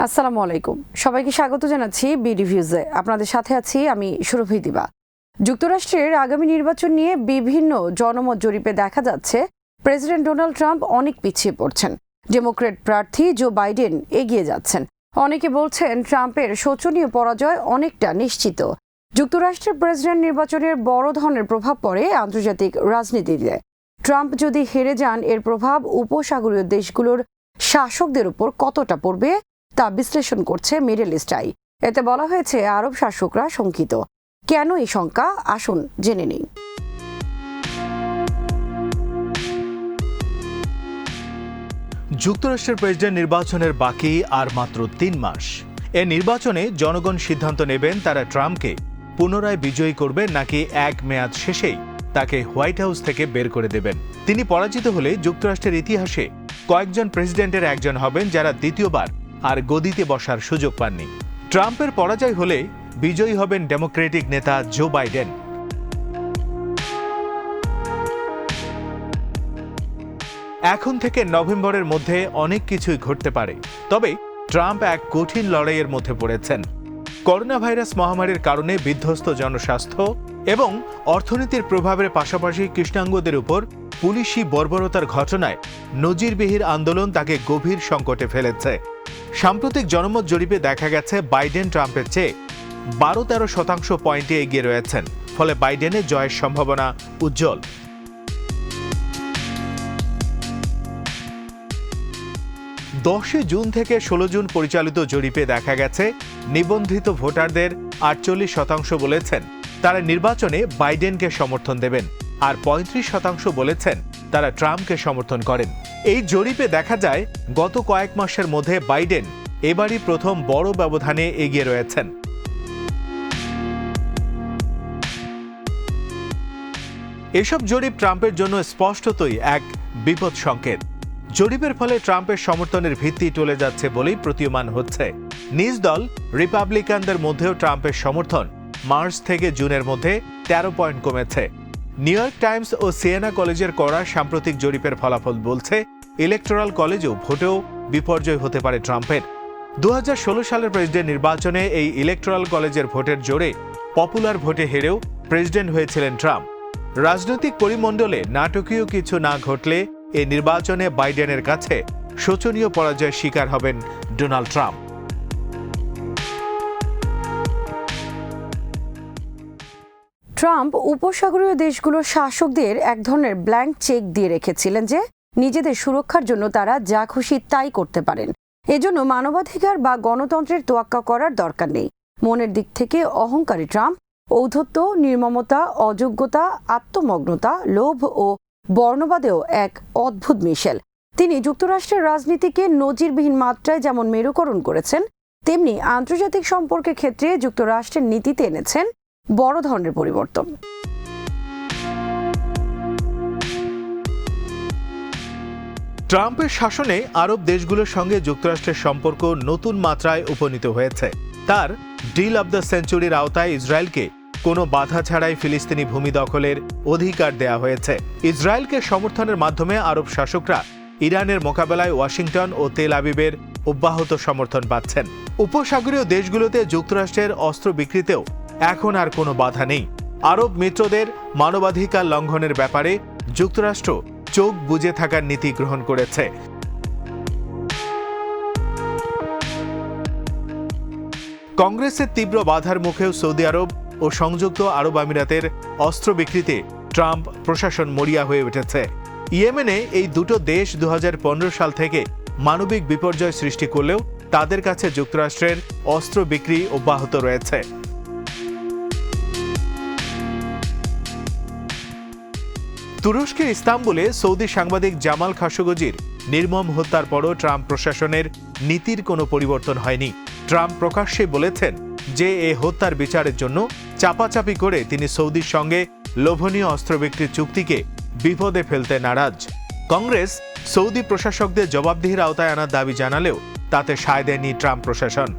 আসসালামু আলাইকুম, সবাইকে স্বাগত জানাচ্ছি বি রিভিউজে। আপনাদের সাথে আছি আমি সুরভি দিবা। যুক্তরাষ্ট্রের আগামী নির্বাচন নিয়ে বিভিন্ন জনমত জরিপে দেখা যাচ্ছে প্রেসিডেন্ট ডোনাল্ড ট্রাম্প অনেক পিছিয়ে পড়ছেন। ডেমোক্র্যাট প্রার্থী জো বাইডেন এগিয়ে যাচ্ছেন। অনেকে বলছেন ট্রাম্পের শোচনীয় পরাজয় অনেকটা নিশ্চিত। যুক্তরাষ্ট্রের প্রেসিডেন্ট নির্বাচনের বড় ধরনের প্রভাব পড়ে আন্তর্জাতিক রাজনীতিতে। ট্রাম্প যদি হেরে যান, এর প্রভাব উপসাগরীয় দেশগুলোর শাসকদের উপর কতটা পড়বে তা বিশ্লেষণ করছে মিডল ইস্ট আই। এতে বলা হয়েছে আরব শাসকরা শঙ্কিত। কেন এই শঙ্কা, আসুন জেনে নিই। যুক্তরাষ্ট্রের প্রেসিডেন্ট নির্বাচনের বাকি আর মাত্র ৩ মাস। এ নির্বাচনে জনগণ সিদ্ধান্ত নেবেন তারা ট্রাম্পকে পুনরায় বিজয়ী করবেন নাকি এক মেয়াদ শেষেই তাকে হোয়াইট হাউস থেকে বের করে দেবেন। তিনি পরাজিত হলে যুক্তরাষ্ট্রের ইতিহাসে কয়েকজন প্রেসিডেন্টের একজন হবেন যারা দ্বিতীয়বার আর গদিতে বসার সুযোগ পাননি। ট্রাম্পের পরাজয় হলে বিজয়ী হবেন ডেমোক্রেটিক নেতা জো বাইডেন। এখন থেকে নভেম্বরের মধ্যে অনেক কিছুই ঘটতে পারে, তবে ট্রাম্প এক কঠিন লড়াইয়ের মধ্যে পড়েছেন। করোনা ভাইরাস মহামারীর কারণে বিধ্বস্ত জনস্বাস্থ্য এবং অর্থনীতির প্রভাবের পাশাপাশি কৃষ্ণাঙ্গদের উপর পুলিশি বর্বরতার ঘটনায় নজিরবিহীন আন্দোলন তাকে গভীর সংকটে ফেলেছে। সাম্প্রতিক জনমত জরিপে দেখা গেছে বাইডেন ট্রাম্পের চেয়ে ১২-১৩% পয়েন্টে এগিয়ে রয়েছেন, ফলে বাইডেনের জয়ের সম্ভাবনা উজ্জ্বল। জুন থেকে ১৬ জুন পরিচালিত জরিপে দেখা গেছে নিবন্ধিত ভোটারদের ৪৮% বলেছেন তারা নির্বাচনে বাইডেনকে সমর্থন দেবেন, আর ৩৫% বলেছেন তারা ট্রাম্পকে সমর্থন করেন। এই জরিপে দেখা যায় গত কয়েক মাসের মধ্যে বাইডেন এবারই প্রথম বড় ব্যবধানে এগিয়ে রয়েছেন। এসব জরিপ ট্রাম্পের জন্য স্পষ্টতই এক বিপদ সংকেত। জরিপের ফলে ট্রাম্পের সমর্থনের ভিত্তি টলে যাচ্ছে বলেই প্রতীয়মান হচ্ছে। নিজ দল রিপাবলিকানদের মধ্যেও ট্রাম্পের সমর্থন মার্চ থেকে জুনের মধ্যে ১৩ পয়েন্ট কমেছে। নিউ ইয়র্ক টাইমস ও সিয়েনা কলেজের করা সাম্প্রতিক জরিপের ফলাফল বলছে ইলেকটোরাল কলেজেও ভোটেও বিপর্যয় হতে পারে ট্রাম্পের। ২০১৬ সালের প্রেসিডেন্ট নির্বাচনে এই ইলেকটোরাল কলেজের ভোটের জোরে পপুলার ভোটে হেরেও প্রেসিডেন্ট হয়েছিলেন ট্রাম্প। রাজনৈতিক পরিমণ্ডলে নাটকীয় কিছু না ঘটলে এই নির্বাচনে বাইডেনের কাছে শোচনীয় পরাজয়ের শিকার হবেন ডোনাল্ড ট্রাম্প। ট্রাম্প উপসাগরীয় দেশগুলোর শাসকদের এক ধরনের ব্ল্যাঙ্ক চেক দিয়ে রেখেছিলেন যে নিজেদের সুরক্ষার জন্য তারা যা খুশি তাই করতে পারেন। এজন্য মানবাধিকার বা গণতন্ত্রের তোয়াক্কা করার দরকার নেই। মনের দিক থেকে অহংকারী ট্রাম্প ঔদ্ধত্য, নির্মমতা, অযোগ্যতা, আত্মমগ্নতা, লোভ ও বর্ণবাদেও এক অদ্ভুত মিশেল। তিনি যুক্তরাষ্ট্রের রাজনীতিকে নজিরবিহীন মাত্রায় যেমন মেরুকরণ করেছেন, তেমনি আন্তর্জাতিক সম্পর্কের ক্ষেত্রে যুক্তরাষ্ট্রের নীতিতে এনেছেন বড় ধরনের পরিবর্তন। ট্রাম্পের শাসনে আরব দেশগুলোর সঙ্গে যুক্তরাষ্ট্রের সম্পর্ক নতুন মাত্রায় উপনীত হয়েছে। তার ডিল অব দ্য সেঞ্চুরির আওতায় ইসরায়েলকে কোনো বাধা ছাড়াই ফিলিস্তিনি ভূমি দখলের অধিকার দেয়া হয়েছে। ইসরায়েলকে সমর্থনের মাধ্যমে আরব শাসকরা ইরানের মোকাবেলায় ওয়াশিংটন ও তেল আবিবের অব্যাহত সমর্থন পাচ্ছেন। উপসাগরীয় দেশগুলোতে যুক্তরাষ্ট্রের অস্ত্র বিক্রিতেও এখন আর কোনো বাধা নেই। আরব মিত্রদের মানবাধিকার লঙ্ঘনের ব্যাপারে যুক্তরাষ্ট্র চোখ বুজে থাকার নীতি গ্রহণ করেছে। কংগ্রেসের তীব্র বাধার মুখেও সৌদি আরব ও সংযুক্ত আরব আমিরাতের অস্ত্র বিক্রিতে ট্রাম্প প্রশাসন মরিয়া হয়ে উঠেছে। ইয়েমেনে এই দুটো দেশ ২০১৫ সাল থেকে মানবিক বিপর্যয় সৃষ্টি করলেও তাদের কাছে যুক্তরাষ্ট্রের অস্ত্র বিক্রি অব্যাহত রয়েছে। তুরস্কের ইস্তাম্বুলে সৌদি সাংবাদিক জামাল খাশোগির নির্মম হত্যার পরও ট্রাম্প প্রশাসনের নীতির কোনো পরিবর্তন হয়নি। ট্রাম্প প্রকাশ্যে বলেছেন যে এই হত্যার বিচারের জন্য চাপাচাপি করে তিনি সৌদির সঙ্গে লোভনীয় অস্ত্র বিক্রির চুক্তিকে বিপদে ফেলতে নারাজ। কংগ্রেস সৌদি প্রশাসকদের জবাবদিহির আওতায় আনার দাবি জানালেও তাতে সায় দেয়নি ট্রাম্প প্রশাসন।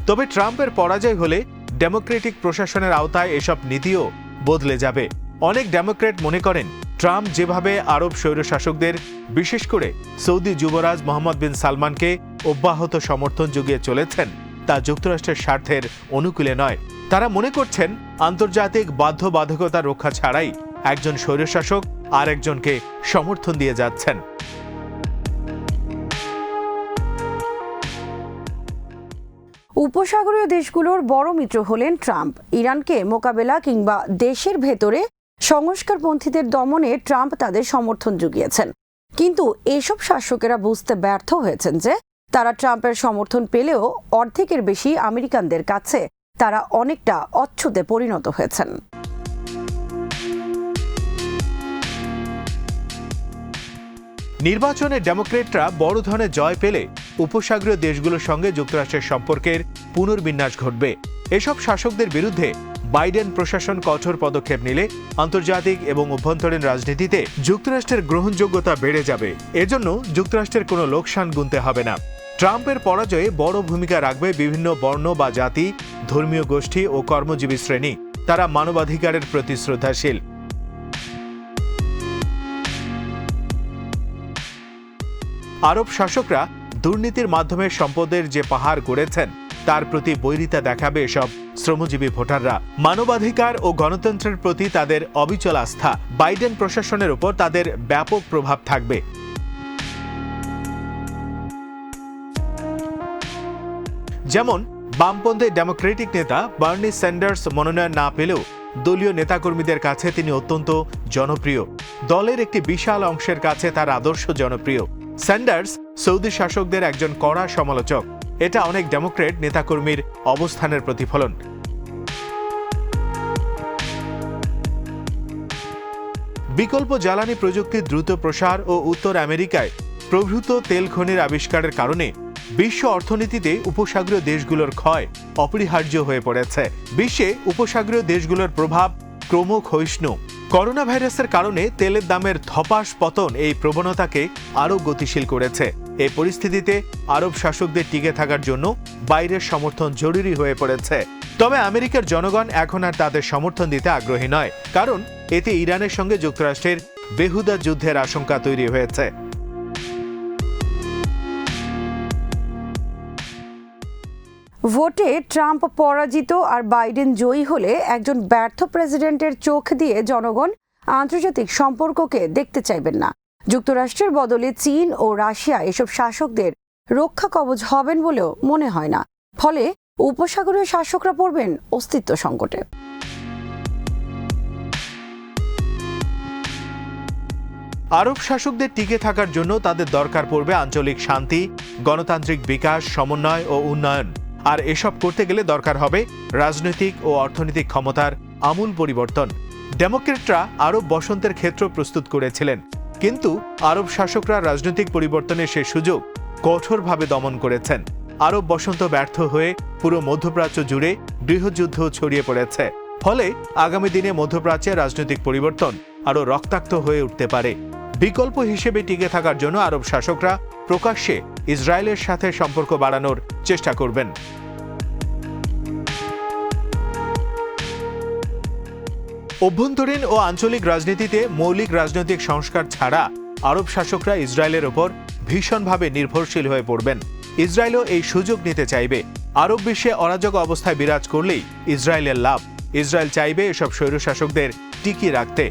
তবে ট্রাম্পের পরাজয় হলে ডেমোক্রেটিক প্রশাসনের আওতায় এসব নীতিও বদলে যাবে। অনেক ডেমোক্র্যাট মনে করেন ট্রাম্প যেভাবে আরব স্বৈরশাসকদের বিশেষ করে সৌদি যুবরাজ মোহাম্মদ বিন সালমানকে অব্যাহত সমর্থন জুগিয়ে চলেছেন তা যুক্তরাষ্ট্রের স্বার্থের অনুকূলে নয়। তারা মনে করছেন আন্তর্জাতিক বাধ্যবাধকতা রক্ষা ছাড়াই একজন স্বৈরশাসক আর একজনকে সমর্থন দিয়ে যাচ্ছেন। উপসাগরীয় দেশগুলোর বড় মিত্র হলেন ট্রাম্প। ইরানকে মোকাবেলা কিংবা দেশের ভেতরে সংস্কারপন্থীদের দমনে ট্রাম্প তাদের সমর্থন জুগিয়েছেন। কিন্তু এসব শাসকেরা বুঝতে ব্যর্থ হয়েছেন যে তারা ট্রাম্পের সমর্থন পেলেও অর্ধেকের বেশি আমেরিকানদের কাছে তারা অনেকটা অচ্ছুতে পরিণত হয়েছেন। নির্বাচনে ডেমোক্রেটরা বড় ধরনের জয় পেলে উপসাগরীয় দেশগুলোর সঙ্গে যুক্তরাষ্ট্রের সম্পর্কের পুনর্বিন্যাস ঘটবে। এসব শাসকদের বিরুদ্ধে বাইডেন প্রশাসন কঠোর পদক্ষেপ নিলে আন্তর্জাতিক এবং অভ্যন্তরীণ রাজনীতিতে যুক্তরাষ্ট্রের গ্রহণযোগ্যতা বেড়ে যাবে। এজন্য যুক্তরাষ্ট্রের কোনো লোকসান গুনতে হবে না। ট্রাম্পের পরাজয়ে বড় ভূমিকা রাখবে বিভিন্ন বর্ণ বা জাতি, ধর্মীয় গোষ্ঠী ও কর্মজীবী শ্রেণী। তারা মানবাধিকারের প্রতি শ্রদ্ধাশীল। আরব শাসকরা দুর্নীতির মাধ্যমে সম্পদের যে পাহাড় গড়েছেন তার প্রতি বৈরিতা দেখাবে এসব শ্রমজীবী ভোটাররা। মানবাধিকার ও গণতন্ত্রের প্রতি তাদের অবিচল আস্থা। বাইডেন প্রশাসনের উপর তাদের ব্যাপক প্রভাব থাকবে। যেমন বামপন্থী ডেমোক্রেটিক নেতা বার্নি স্যান্ডার্স মনোনয়ন না পেলেও দলীয় নেতাকর্মীদের কাছে তিনি অত্যন্ত জনপ্রিয়। দলের একটি বিশাল অংশের কাছে তার আদর্শ জনপ্রিয়। স্যান্ডার্স সৌদি শাসকদের একজন কড়া সমালোচক। এটা অনেক ডেমোক্রেট নেতাকর্মীর অবস্থানের প্রতিফলন। বিকল্প জ্বালানি প্রযুক্তির দ্রুত প্রসার ও উত্তর আমেরিকায় প্রভূত তেল খনির আবিষ্কারের কারণে বিশ্ব অর্থনীতিতে উপসাগরীয় দেশগুলোর ক্ষয় অপরিহার্য হয়ে পড়েছে। বিশ্বে উপসাগরীয় দেশগুলোর প্রভাব ক্রমক্ষয়িষ্ণু। করোনা ভাইরাসের কারণে তেলের দামের ধপাস পতন এই প্রবণতাকে আরও গতিশীল করেছে। এই পরিস্থিতিতে আরব শাসকদের টিকে থাকার জন্য বাইরের সমর্থন জরুরি হয়ে পড়েছে। তবে আমেরিকার জনগণ এখন আর তাদের সমর্থন দিতে আগ্রহী নয়, কারণ এতে ইরানের সঙ্গে যুক্তরাষ্ট্রের বেহুদা যুদ্ধের আশঙ্কা তৈরি হয়েছে। ভোটে ট্রাম্প পরাজিত আর বাইডেন জয়ী হলে একজন ব্যর্থ প্রেসিডেন্টের চোখ দিয়ে জনগণ আন্তর্জাতিক সম্পর্ককে দেখতে চাইবেন না। যুক্তরাষ্ট্রের বদলে চীন ও রাশিয়া এসব শাসকদের রক্ষা কবচ হবেন বলেও মনে হয় না। ফলে উপসাগরীয় শাসকরা পড়বেন অস্তিত্ব সংকটে। আরব শাসকদের টিকে থাকার জন্য তাদের দরকার পড়বে আঞ্চলিক শান্তি, গণতান্ত্রিক বিকাশ, সমন্বয় ও উন্নয়ন। আর এসব করতে গেলে দরকার হবে রাজনৈতিক ও অর্থনৈতিক ক্ষমতার আমূল পরিবর্তন। ডেমোক্রেটরা আরব বসন্তের ক্ষেত্র প্রস্তুত করেছিলেন, কিন্তু আরব শাসকরা রাজনৈতিক পরিবর্তনের সে সুযোগ কঠোরভাবে দমন করেছেন। আরব বসন্ত ব্যর্থ হয়ে পুরো মধ্যপ্রাচ্য জুড়ে গৃহযুদ্ধ ছড়িয়ে পড়েছে। ফলে আগামী দিনে মধ্যপ্রাচ্যে রাজনৈতিক পরিবর্তন আরও রক্তাক্ত হয়ে উঠতে পারে। বিকল্প হিসেবে টিকে থাকার জন্য আরব শাসকরা প্রকাশ্যে ইসরায়েলের সাথে সম্পর্ক বাড়ানোর চেষ্টা করবেন। অভ্যন্তরীণ ও আঞ্চলিক রাজনীতিতে মৌলিক রাজনৈতিক সংস্কার ছাড়া আরব শাসকরা ইসরায়েলের ওপর ভীষণভাবে নির্ভরশীল হয়ে পড়বেন। ইসরায়েলও এই সুযোগ নিতে চাইবে। আরব বিশ্বে অরাজক অবস্থায় বিরাজ করলেই ইসরায়েলের লাভ। ইসরায়েল চাইবে এসব স্বৈরশাসকদের টিকিয়ে রাখতে।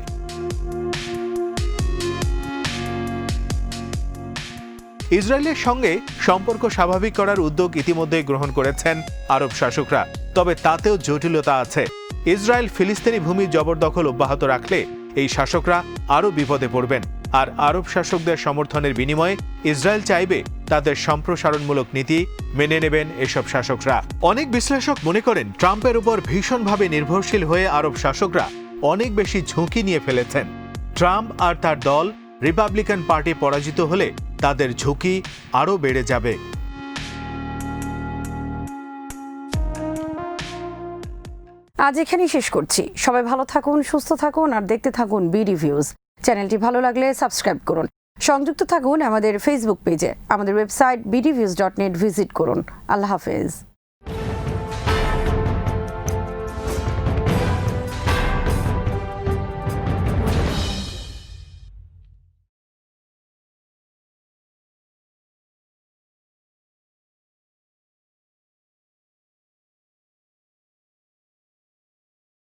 ইসরায়েলের সঙ্গে সম্পর্ক স্বাভাবিক করার উদ্যোগ ইতিমধ্যে গ্রহণ করেছেন আরব শাসকরা। তবে তাতেও জটিলতা আছে। ইসরায়েল ফিলিস্তিনি ভূমি জবরদখল অব্যাহত রাখলে এই শাসকরা আরও বিপদে পড়বেন। আর আরব শাসকদের সমর্থনের বিনিময়ে ইসরায়েল চাইবে তাদের সম্প্রসারণমূলক নীতি মেনে নেবেন এসব শাসকরা। অনেক বিশ্লেষক মনে করেন ট্রাম্পের উপর ভীষণভাবে নির্ভরশীল হয়ে আরব শাসকরা অনেক বেশি ঝুঁকি নিয়ে ফেলেছেন। ট্রাম্প আর তার দল রিপাবলিকান পার্টি পরাজিত হলে তাদের ঝুঁকি আরও বেড়ে যাবে। আজ এখানেই শেষ করছি। সবাই ভালো থাকুন, সুস্থ থাকুন আর দেখতে থাকুন BDViews। চ্যানেলটি ভালো লাগলে সাবস্ক্রাইব করুন। সংযুক্ত থাকুন আমাদের ফেসবুক পেজে। আমাদের ওয়েবসাইট bdviews.net ভিজিট করুন। আল্লাহ হাফেজ।